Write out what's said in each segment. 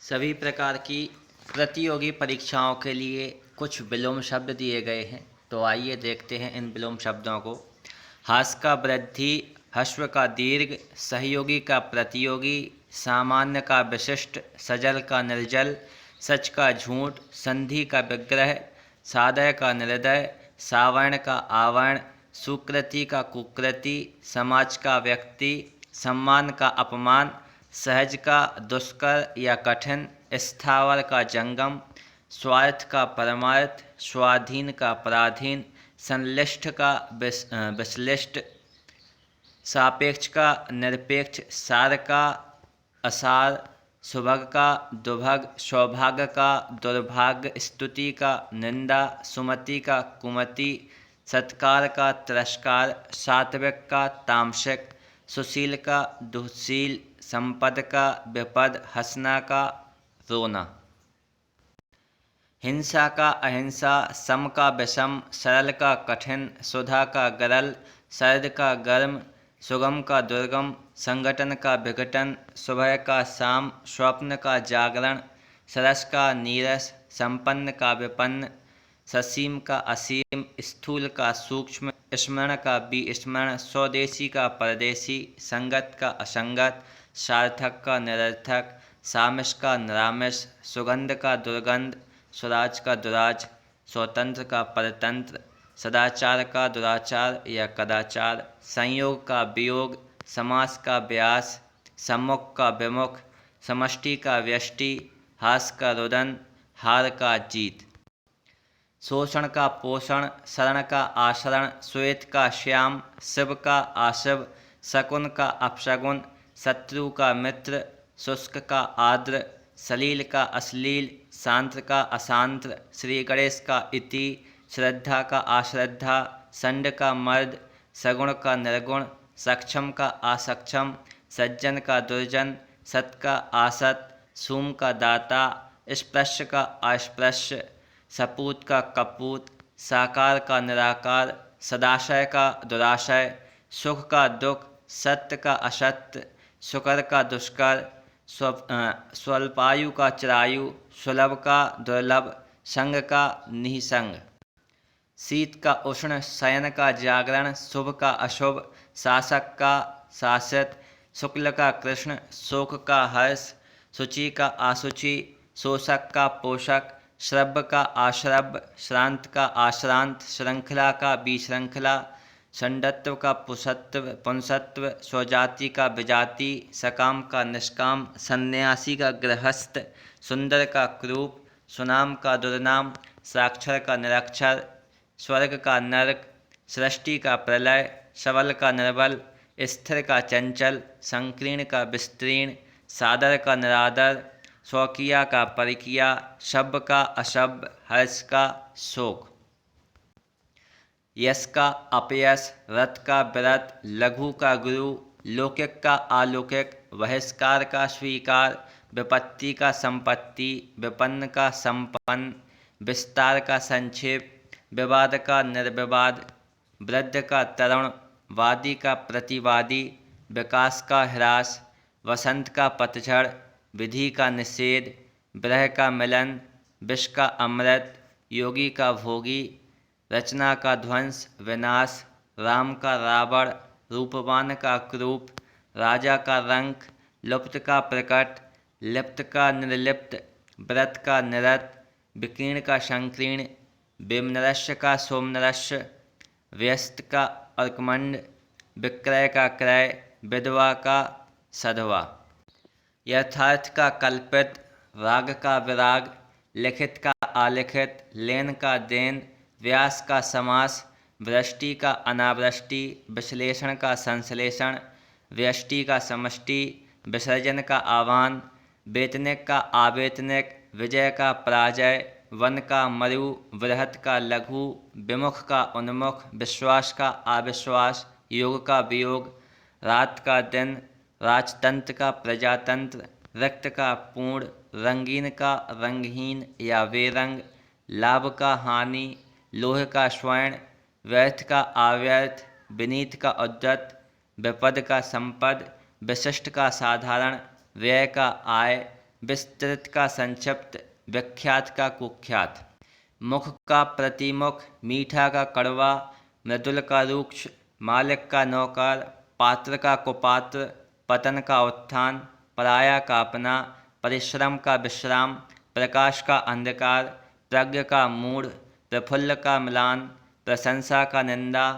सभी प्रकार की प्रतियोगी परीक्षाओं के लिए कुछ विलोम शब्द दिए गए हैं। तो आइए देखते हैं इन विलोम शब्दों को। हास का वृद्धि, हश्व का दीर्घ, सहयोगी का प्रतियोगी, सामान्य का विशिष्ट, सजल का निर्जल, सच का झूठ, संधि का विग्रह, सादय का निर्दय, सावर्ण का आवर्ण, सुकृति का कुकृति, समाज का व्यक्ति, सम्मान का अपमान, सहज का दुष्कर या कठिन, स्थावर का जंगम, स्वार्थ का परमार्थ, स्वाधीन का पराधीन, संश्लिष्ट का विश्लिष्ट, सापेक्ष का निरपेक्ष, सार का असार, सुभग का दुभग, सौभाग्य का दुर्भाग्य, स्तुति का निंदा, सुमति का कुमति, सत्कार का तिरस्कार, सात्विक का तामसिक, सुशील का दुःशील, संपद का विपद, हंसना का रोना। हिंसा का अहिंसा, सम का विषम, सरल का कठिन, सुधा का गरल, सर्द का गर्म, सुगम का दुर्गम, संगठन का विघटन, सुबह का शाम, स्वप्न का जागरण, सरस का नीरस, संपन्न का विपन्न, ससीम का असीम, स्थूल का सूक्ष्म, स्मरण का विस्मरण, स्वदेशी का परदेशी, संगत का असंगत, सार्थक का निरर्थक, सामिश का निरामिष, सुगंध का दुर्गंध, स्वराज का दुराज, स्वतंत्र का परतंत्र, सदाचार का दुराचार या कदाचार, संयोग का वियोग, समास का व्यास, सम्मुख का विमुख, समष्टि का व्यष्टि, हास का रुदन, हार का जीत। शोषण का पोषण, शरण का आशरण, श्वेत का श्याम, शिव का आशिव, शकुन का अपशगुन, शत्रु का मित्र, शुष्क का आर्द्र, सलील का अश्लील, शांत का अशांत, श्री गणेश का इति, श्रद्धा का अश्रद्धा, षंड का मर्द, सगुण का निर्गुण, सक्षम का असक्षम, सज्जन का दुर्जन, सत का असत, सूम का दाता, स्पृश्य का अस्पृश्य, सपूत का कपूत, साकार का निराकार, सदाशय का दुराशय, सुख का दुख, सत्य का असत्य, शुकर का दुष्कर, स्वल्पायु का चिरायु, सुलभ का दुर्लभ, संग का निसंग। शीत का उष्ण, शयन का जागरण, शुभ का अशुभ, शासक का शासित, शुक्ल का कृष्ण, शोक का हर्ष, शुचि का असुचि, शोषक का पोषक, श्रव्य का अश्रव्य, श्रांत का अश्रांत, श्रृंखला का विश्रृंखला, षंडत्व का पुंसत्व, स्वजाति का विजाति, सकाम का निष्काम, सन्यासी का गृहस्थ, सुंदर का क्रूप, सुनाम का दुर्नाम, साक्षर का निरक्षर, स्वर्ग का नरक, सृष्टि का प्रलय, सबल का निर्बल, स्थिर का चंचल, संकीर्ण का विस्तीर्ण, सादर का निरादर, स्वकीया का परिकिया, शब्द का अशब्द, हर्ष का शोक। यश का अपयश, रथ का व्रत, लघु का गुरु, लौकिक का अलौकिक, बहिष्कार का स्वीकार, विपत्ति का संपत्ति, विपन्न का संपन्न, विस्तार का संक्षेप, विवाद का निर्विवाद, वृद्ध का तरुण, वादी का प्रतिवादी, विकास का ह्रास, वसंत का पतझड़, विधि का निषेध, ब्रह का मिलन, विष का अमृत, योगी का भोगी, रचना का ध्वंस विनाश, राम का रावण, रूपवान का क्रूप, राजा का रंक, लुप्त का प्रकट, लिप्त का निर्लिप्त, व्रत का निरत, विकीर्ण का संकीर्ण, विमनरस्य का सोमनरस्य, व्यस्त का अर्कमंड, विक्रय का क्रय, विधवा का सधवा। यथार्थ का कल्पित, राग का विराग, लिखित का अलिखित, लेन का देन, व्यास का समास, वृष्टि का अनावृष्टि, विश्लेषण का संश्लेषण, व्यष्टि का समष्टि, विसर्जन का आह्वान, वेतनिक का आवेतनिक, विजय का पराजय, वन का मरु, बृहत का लघु, विमुख का उन्मुख, विश्वास का अविश्वास, योग का वियोग, रात का दिन, राजतंत्र का प्रजातंत्र, रक्त का पूर्ण, रंगीन का रंगहीन या बेरंग, लाभ का हानि, लोह का स्वर्ण, व्यर्थ का अव्यर्थ, विनीत का उद्धत, विपद का संपद, विशिष्ट का साधारण, व्यय का आय, विस्तृत का संक्षिप्त, विख्यात का कुख्यात। मुख का प्रतिमुख, मीठा का कड़वा, मृदुल का रूक्ष, मालिक का नौकर, पात्र का कुपात्र, पतन का उत्थान, पराया का अपना, परिश्रम का विश्राम, प्रकाश का अंधकार, प्रज्ञ का मूढ़, प्रफुल्ल का म्लान, प्रशंसा का निंदा,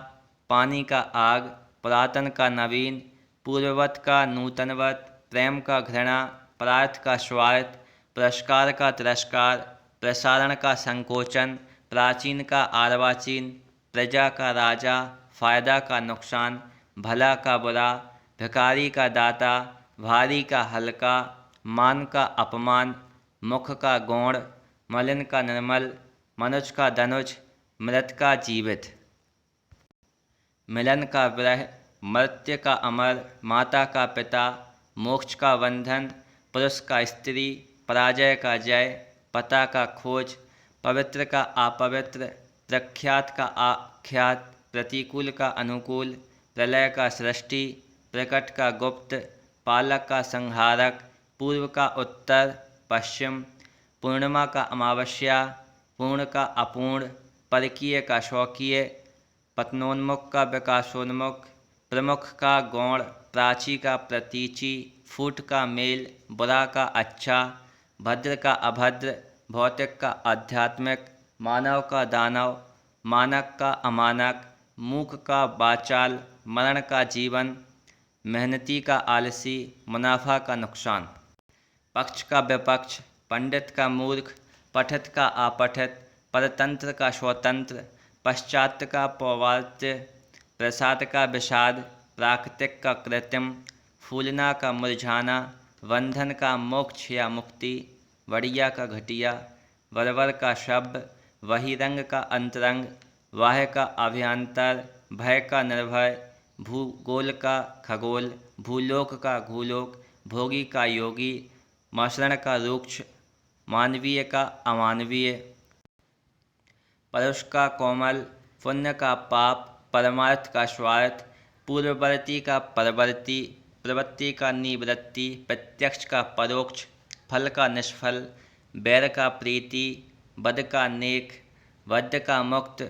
पानी का आग, पुरातन का नवीन, पूर्ववत का नूतनवत, प्रेम का घृणा, परार्थ का स्वार्थ, पुरस्कार का तिरस्कार, प्रसारण का संकोचन, प्राचीन का अर्वाचीन, प्रजा का राजा, फायदा का नुकसान, भला का बुरा, भिखारी का दाता, भारी का हल्का, मान का अपमान, मुख का गौण, मलिन का निर्मल, मनुज का धनुज, मृत का जीवित, मिलन का विरह, मर्त्य का अमर, माता का पिता, मोक्ष का बंधन, पुरुष का स्त्री, पराजय का जय, पता का खोज, पवित्र का अपवित्र, प्रख्यात का आख्यात, प्रतिकूल का अनुकूल, प्रलय का सृष्टि, प्रकट का गुप्त, पालक का संहारक, पूर्व का उत्तर पश्चिम, पूर्णिमा का अमावस्या, पूर्ण का अपूर्ण, परकीय का शौकीय, पतनोन्मुख का विकासोन्मुख, प्रमुख का गौण, प्राची का प्रतीची, फूट का मेल, बुरा का अच्छा, भद्र का अभद्र, भौतिक का आध्यात्मिक, मानव का दानव, मानक का अमानक, मूक का बाचाल, मरण का जीवन, मेहनती का आलसी, मुनाफा का नुकसान, पक्ष का विपक्ष, पंडित का मूर्ख, पठित का अपठित, परतंत्र का स्वतंत्र, पश्चात का पौवार्त्य, प्रसाद का विषाद, प्राकृतिक का कृत्रिम, फूलना का मुरझाना, बंधन का मोक्ष या मुक्ति, बढ़िया का घटिया, वरवर का शब्द, बहिरंग का अंतरंग, वाह्य का अभ्यंतर, भय का निर्भय, भूगोल का खगोल, भूलोक का भूलोक, भोगी का योगी, मसरण का रुक्ष, मानवीय का अमानवीय, परुष का कोमल, पुण्य का पाप, परमार्थ का स्वार्थ, पूर्ववर्ती का परवर्ती, प्रवृत्ति का निवृत्ति, प्रत्यक्ष का परोक्ष, फल का निष्फल, बैर का प्रीति, बद का नेक, बद्ध का मुक्त,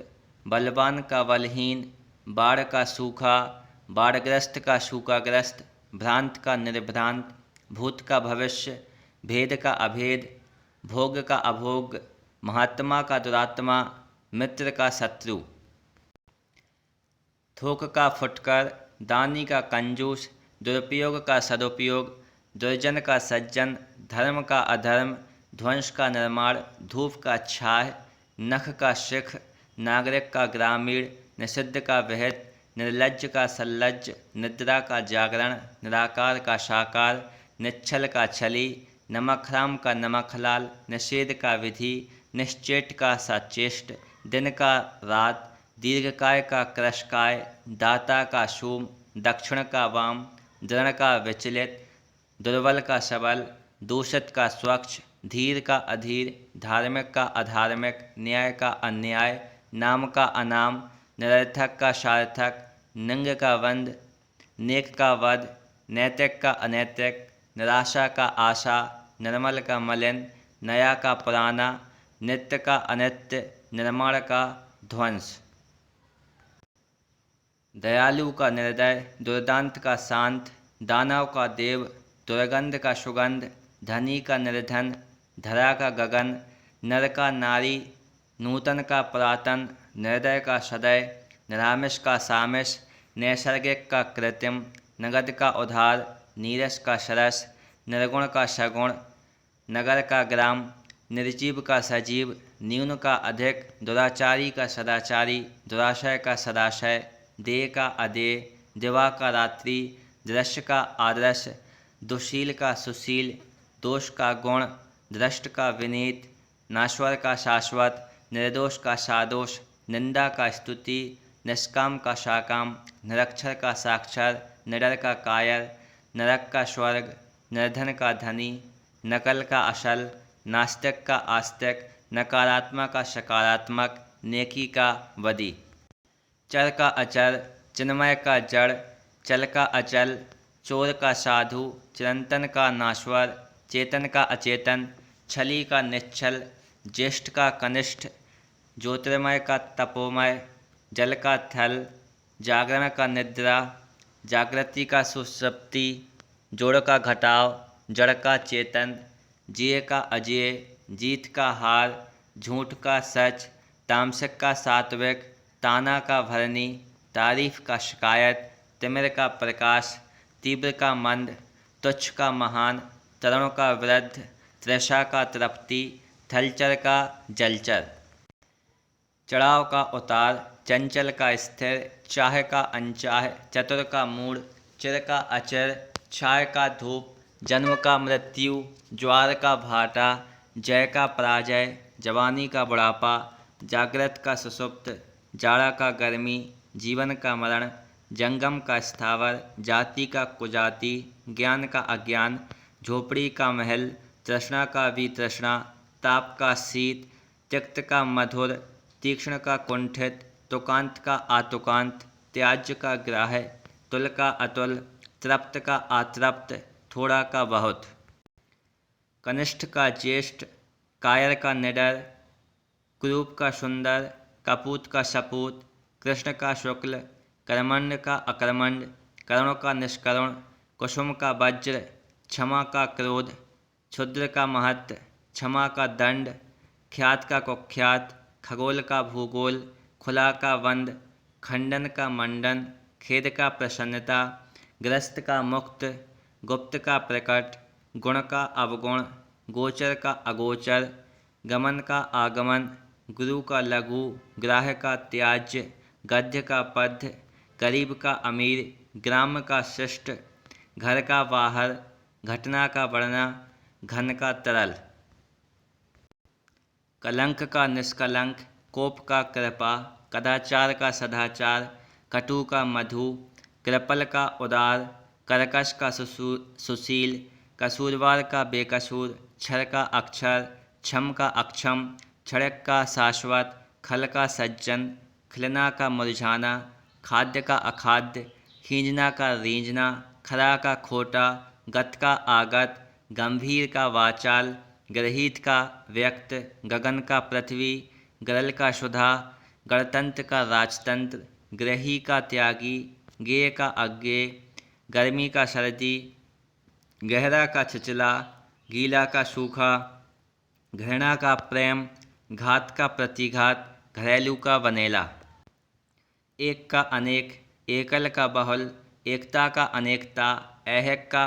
बलवान का बलहीन, बाढ़ का सूखा, बाढ़ग्रस्त का सूखाग्रस्त, भ्रांत का निर्भ्रांत, भूत का भविष्य, भेद का अभेद, भोग का अभोग, महात्मा का दुरात्मा, मित्र का शत्रु, थोक का फुटकर, दानी का कंजूस, दुरुपयोग का सदुपयोग, दुर्जन का सज्जन, धर्म का अधर्म, ध्वंस का निर्माण, धूप का छाह, नख का शिख, नागरिक का ग्रामीण, निषिद्ध का विहित, निर्लज्ज का सल्लज्ज, निद्रा का जागरण, निराकार का साकार, निश्चल का छली, नमकहराम का नमकहलाल, निषेध का विधि, निश्चेष्ट का सचेष्ट, दिन का रात, दीर्घकाय का कृशकाय, दाता का शूम, दक्षिण का वाम, दृढ़ का विचलित, दुर्बल का सबल, दूषित का स्वच्छ, धीर का अधीर, धार्मिक का अधार्मिक, न्याय का अन्याय, नाम का अनाम, निरर्थक का सार्थक, नंग का वंद, नेक का वध, नैतिक का अनैतिक, निराशा का आशा, निर्मल का मलिन, नया का पुराना, नित्य का अनित्य, निर्माण का ध्वंस, दयालु का निर्दय, दुर्दांत का शांत, दानव का देव, दुर्गंध का सुगंध, धनी का निर्धन, धरा का गगन, नर का नारी, नूतन का पुरातन, निर्दय का सदय, निरामिष का सामिष, नैसर्गिक का कृत्रिम, नगद का उधार, नीरस का सरस, निर्गुण का सगुण, नगर का ग्राम, निर्जीव का सजीव, न्यून का अधिक, दुराचारी का सदाचारी, दुराशय का सदाशय, देह का अदेय, दिवा का रात्रि, दृश्य का आदर्श, दुशील का सुशील, दोष का गुण, दृष्ट का विनीत, नाश्वर का शाश्वत, निर्दोष का सादोष, निंदा का स्तुति, निष्काम का साकाम, निरक्षर का साक्षर, निडर का कायर, नरक का स्वर्ग, निर्धन का धनी, नकल का असल, नास्तिक का आस्तिक, नकारात्मक का सकारात्मक, नेकी का बदी, चर का अचर, चिन्मय का जड़, चल का अचल, चोर का साधु, चिरंतन का नाश्वर, चेतन का अचेतन, छली का निश्छल, ज्येष्ठ का कनिष्ठ, ज्योतिर्मय का तपोमय, जल का थल, जागरण का निद्रा, जागृति का सुषुप्ति, जोड़ का घटाव, जड़ का चेतन, जिये का अजेय, जीत का हार, झूठ का सच, तामसिक का सात्विक, ताना का भरनी, तारीफ का शिकायत, तिमिर का प्रकाश, तीव्र का मंद, तुच्छ का महान, तरुण का वृद्ध, तृषा का तृप्ति, थलचर का जलचर, चढ़ाव का उतार, चंचल का स्थिर, चाह का अनचाह, चतुर का मूढ़, चिर का अचिर, छाय का धूप, जन्म का मृत्यु, ज्वार का भाटा, जय का पराजय, जवानी का बुढ़ापा, जागृत का सुषुप्त, जाड़ा का गर्मी, जीवन का मरण, जंगम का स्थावर, जाति का कुजाति, ज्ञान का अज्ञान, झोपड़ी का महल, तृष्णा का वितृष्णा, ताप का शीत, तिक्त का मधुर, तीक्ष्ण का कुंठित, तुकांत का आतुकांत, त्याज्य का ग्राह्य, तुल का अतुल, तृप्त का अतृप्त, थोड़ा का बहुत, कनिष्ठ का ज्येष्ठ, कायर का निडर, कुरूप का सुंदर, कपूत का सपूत, कृष्ण का शुक्ल, कर्मण्य का अकर्मण्य, करुण का निष्करुण, कुसुम का वज्र, क्षमा का क्रोध, क्षुद्र का महत्व, क्षमा का दंड, ख्यात का कुख्यात, खगोल का भूगोल, खुला का बंद, खंडन का मंडन, खेद का प्रसन्नता, ग्रस्त का मुक्त, गुप्त का प्रकट, गुण का अवगुण, गोचर का अगोचर, गमन का आगमन, गुरु का लघु, ग्राह्य का त्याज्य, गद्य का पद्य, गरीब का अमीर, ग्राम्य का शिष्ट, घर का बाहर, घटना का वर्णा, घन का तरल, कलंक का निष्कलंक, कोप का कृपा, कदाचार का सदाचार, कटु का मधु, कृपल का उदार, कर्कश का सुशील, कसूरवार का बेकसूर, क्षर का अक्षर, क्षम का अक्षम, क्षणिक का शाश्वत, खल का सज्जन, खिलना का मुरझाना, खाद्य का अखाद्य, खींचना का रींझना, खरा का खोटा, गत का आगत, गंभीर का वाचाल, गृहीत का व्यक्त, गगन का पृथ्वी, गरल का सुधा, गणतंत्र का राजतंत्र, ग्रही का त्यागी, गेय का अज्ञेय, गर्मी का सर्दी, गहरा का छिचला, गीला का सूखा, घृणा का प्रेम, घात का प्रतिघात, घरेलू का बनेला, एक का अनेक, एकल का बहुल, एकता का अनेकता, ऐहिक का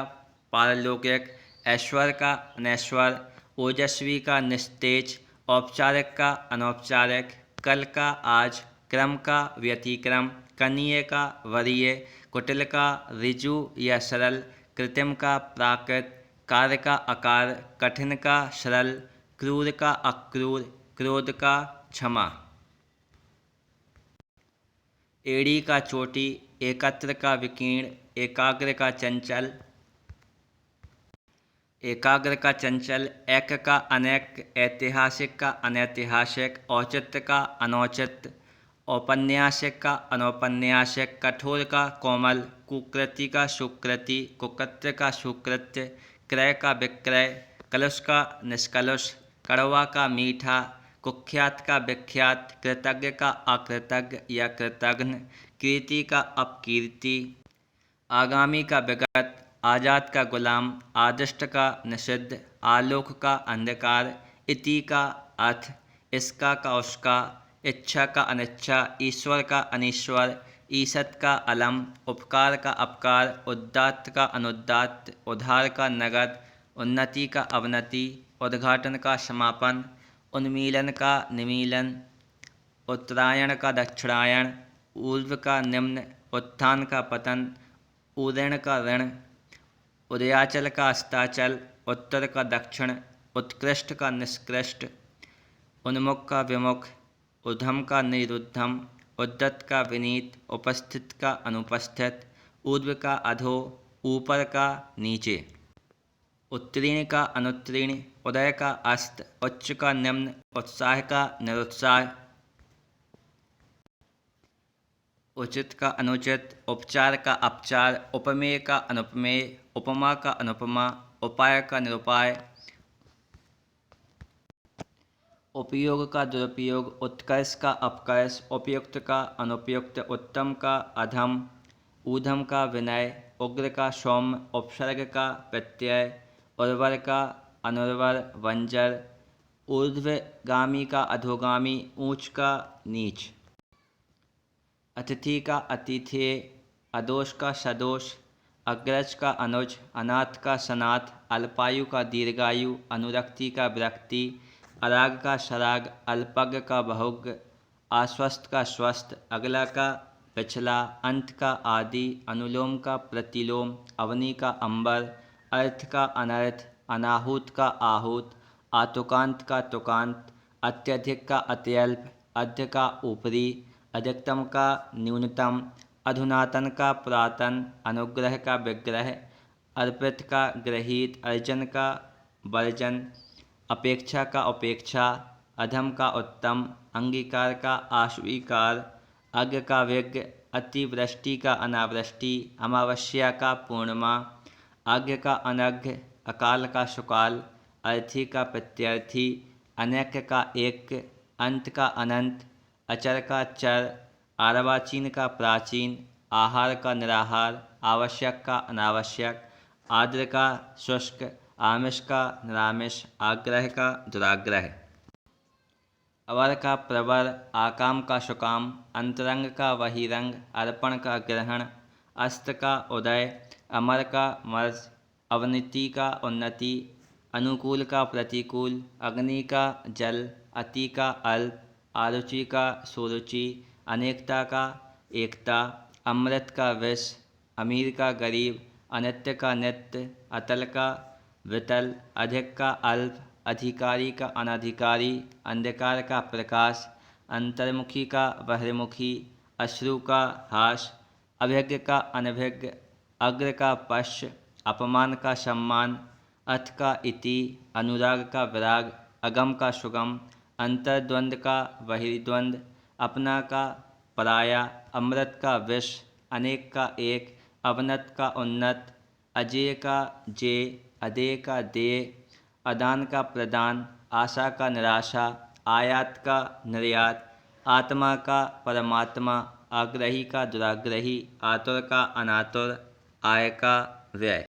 पारलौकिक, ऐश्वर्य का अनैश्वर, ओजस्वी का निस्तेज, औपचारिक का अनौपचारिक, कल का आज, क्रम का व्यतिक्रम, कनीय का वरीय, कुटिल का ऋजु या सरल, कृत्रिम का प्राकृत, कार्य का आकार, कठिन का सरल, क्रूर का अक्रूर, क्रोध का क्षमा, एड़ी का चोटी, एकत्र का विकीर्ण, एकाग्र का चंचल, एकाग्र का चंचल, एक का अनेक, ऐतिहासिक का अनैतिहासिक, औचित्य का अनौचित्य, औपन्यासिक का अनौपन्यासिक, कठोर का कोमल, कुकृति का सुकृति, कुकृत्य का सुकृत्य, क्रय का विक्रय, कलुष का निष्कलुष, कड़वा का मीठा, कुख्यात का विख्यात, कृतज्ञ का अकृतज्ञ या कृतघ्न, कीर्ति का अपकीर्ति, आगामी का विगत, आज़ाद का गुलाम, आदिष्ट का निषिद्ध, आलोक का अंधकार, इति का अथ, इसका का उसका, इच्छा का अनिच्छा, ईश्वर का अनीश्वर, ईसत का अलम, उपकार का अपकार, उदात्त का अनुदात्त, उधार का नगद, उन्नति का अवनति, उद्घाटन का समापन, उन्मीलन का निमीलन, उत्तरायण का दक्षिणायण, ऊर्ध्व का निम्न, उत्थान का पतन, उदयन का ऋण, उदयाचल का अस्ताचल, उत्तर का दक्षिण, उत्कृष्ट का निष्कृष्ट, उन्मुख का विमुख, उद्धम का निरुद्धम, उद्धत का विनीत, उपस्थित का अनुपस्थित, ऊर्ध्व का अधो, ऊपर का नीचे, उत्तीर्ण का अनुत्तीर्ण, उदय का अस्त, उच्च का निम्न, उत्साह का निरुत्साह, उचित का अनुचित, उपचार का अपचार, उपमेय का अनुपमेय, उपमा का अनुपमा, उपाय का निरुपाय, उपयोग का दुरुपयोग, उत्कर्ष का अपकर्ष, उपयुक्त का अनुपयुक्त, उत्तम का अधम, ऊधम का विनय, उग्र का सौम्य, उपसर्ग का प्रत्यय, उर्वर का अनुर्वर, वंजर, ऊर्ध्वगामी का अधोगामी, ऊंच का नीच, अतिथि का अतिथेय, अदोष का सदोष, अग्रज का अनुज, अनाथ का सनाथ, अल्पायु का दीर्घायु, अनुरक्ति का विरक्ति, अराग का सराग, अल्पज्ञ का बहुज्ञ, आश्वस्त का स्वस्थ, अगला का पिछला, अंत का आदि, अनुलोम का प्रतिलोम, अवनी का अंबर, अर्थ का अनर्थ, अनाहूत का आहूत, आतुकांत का तुकांत, अत्यधिक का अत्यल्प, अध्य का ऊपरी, अधिकतम का न्यूनतम, अधुनातन का पुरातन, अनुग्रह का विग्रह, अर्पित का गृहीत, अर्जन का वर्जन, अपेक्षा का उपेक्षा, अधम का उत्तम, अंगीकार का अस्वीकार, अज्ञ का विज्ञ, अतिवृष्टि का अनावृष्टि, अमावस्या का पूर्णिमा, आज्ञ का अनज्ञ, अकाल का सुकाल, अर्थी का प्रत्यर्थी, अनैक्य का एक, अंत का अनंत, अचर का चर, अर्वाचीन का प्राचीन, आहार का निराहार, आवश्यक का अनावश्यक, आर्द्र का शुष्क, आमिष का निरामिष, आग्रह का दुराग्रह, अवर का प्रवर, आकाम का सुकाम, अंतरंग का बहिरंग, अर्पण का ग्रहण, अस्त का उदय, अमर का मर्ज, अवनति का उन्नति, अनुकूल का प्रतिकूल, अग्नि का जल, अति का अल्प, आरुचि का सुरुचि, अनेकता का एकता, अमृत का विष, अमीर का गरीब, अनित्य का नित्य, अतल का वितल, अधिक का अल्प, अधिकारी का अनधिकारी, अंधकार का प्रकाश, अंतर्मुखी का बहिर्मुखी, अश्रु का हास, अभिज्ञ का अनभिज्ञ, अग्र का पश्च, अपमान का सम्मान, अथ का इति, अनुराग का विराग, अगम का सुगम, अंतर्द्वंद का बहिर्द्वंद, अपना का पराया, अमृत का विष, अनेक का एक, अवनत का उन्नत, अजेय का जेय, अदेय का देय, अदान का प्रदान, आशा का निराशा, आयात का निर्यात, आत्मा का परमात्मा, आग्रही का दुराग्रही, आतुर का अनातुर, आय का व्यय।